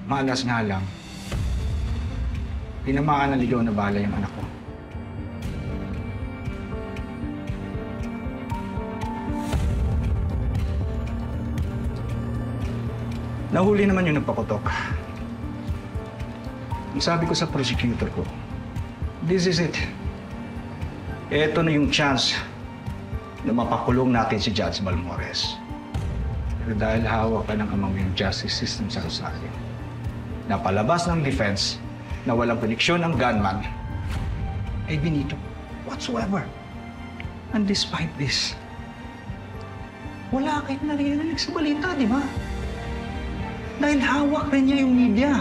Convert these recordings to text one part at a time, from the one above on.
Malas nga lang, tinamaan ng ligaw na bala yung anak ko. Nahuli naman yung nagpakutok. Ang sabi ko sa prosecutor ko, this is it. Ito na yung chance na mapakulong natin si Judge Balmores. Pero dahil hawak ka ng amang yung justice system sa Rosario, napalabas ng defense na walang koneksyon ang gunman, ay binito whatsoever. And despite this, wala kayong narinig sa balita, di ba? Dahil hawak rin niya yung media.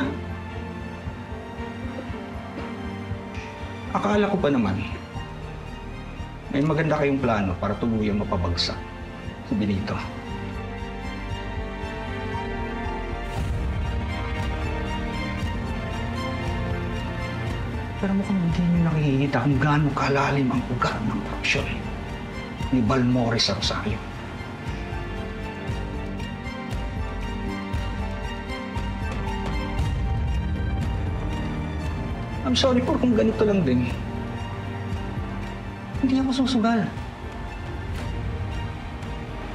Akala ko pa naman, may maganda kayong plano para tuluyang mapabagsak si Benito. Pero mukhang hindi niyo nakikita kung gaano kalalim ang ugat ng korupsyon ni Balmores sa Rosario. I'm sorry po kung ganito lang din. Hindi ako susugal.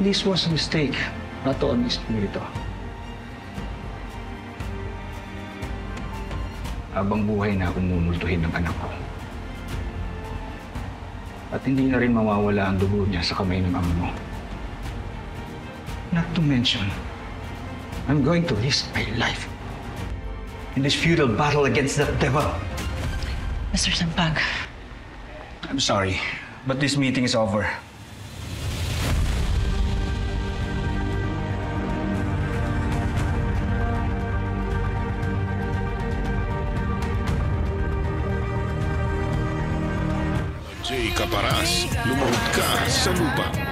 This was a mistake, not on Espiritu. Habang buhay na akong mumultuhin ng anak ko. At hindi na rin mawawala ang dugo niya sa kamay ng ama mo. Not to mention, I'm going to risk my life in this futile battle against that devil. Mr. Sampag. I'm sorry, but this meeting is over. Jay Caparas, lumahod ka sa lupa.